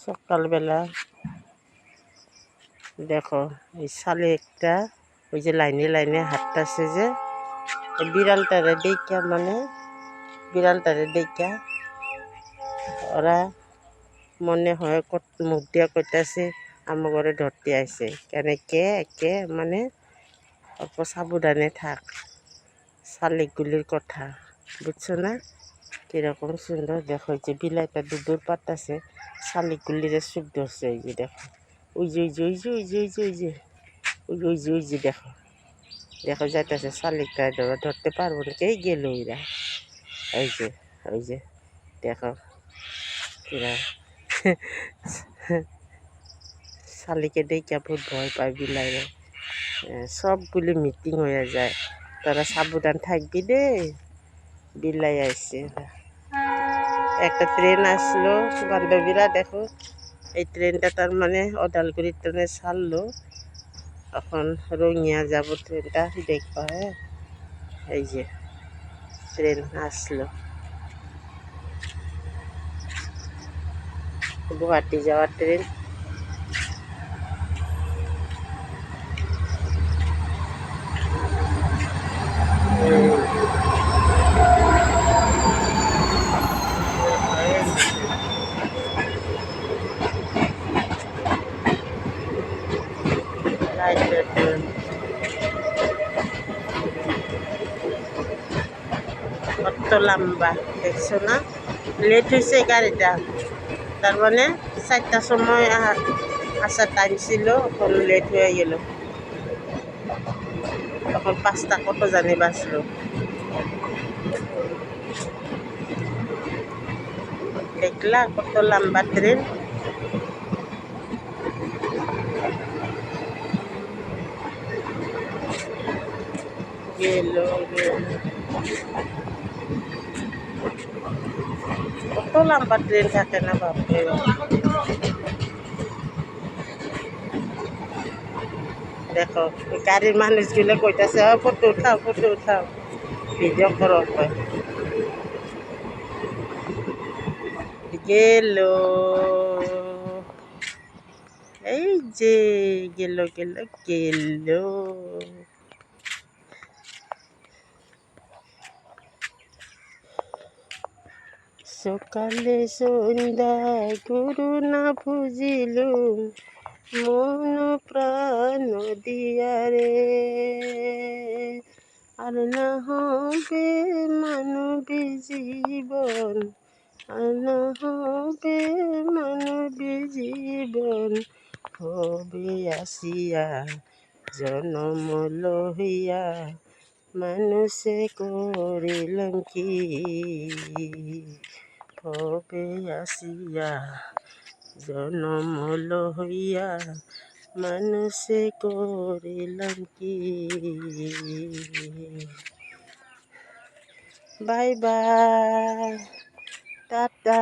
সকালবেলা দেখো এই সালে একটা ওই যে লাইনে লাইনে হাঁটতেছে যে বিড়ালটারে দেখা বিড়ালটারে দেখা ওরা মনে হয় মুখ দিয়া কইতাছে আমার ঘরে ধরতে আইছে কেন কে অল্প সাবধানে থাক শালিকগুলির কথা বুঝছো না কিরকম সুন্দর দেখো যে বিলাইটা দুধুর পাতাছে শালিকগুলিরে সুখ ধরছে এই যে দেখো ওই যে দেখো দেখো যাইতেছে শালিকটা ধরতে পারবো না কে গেল ওইরা ওই যে দেখো এরা শালিকে দেখে বহুত ভয় পায় বিলাইরে সবগুলি মিটিং হয়ে যায় তারা সাবধান থাকবি দে বিলাই আইছে একটা ট্রেন আসলো বান্ধবীরা দেখো এই ট্রেনটা তার অদালগুড়ির ট্রেনে ছাড়লো এখন রঙিয়া যাব ট্রেনটা দেখবা হ্যাঁ এই যে ট্রেন আসলো গুয়াহাটি যাওয়ার ট্রেন কত লম্বা দেখছো না লেট হয়েছে গাড়িটা তার 4টার সময় আসার টাইম ছিল এখন লেট হয়ে গেল তখন 5টা কত জানি বাঁচলো দেখলা কত লম্বা ট্রেন গেল কত লম্বা ট্রেন থাকে না বাপরে দেখো গাড়ির মানুষগুলো কইতাছে ফটো উঠাও ভিডিও করো গেল এই যে গেল সকালে সন্ধ্যায় গুরু না বুঝিলু মন প্রাণ দিয়া রে আর না হবে মানবী জীবন আর না হবে মানবী জীবন হবে আসিয়া জনম লহিয়া মানুষে করিলাম কি হবে আসিয়া জনম লহিয়া মানুষে করিলাম কি বাই বাই টাটা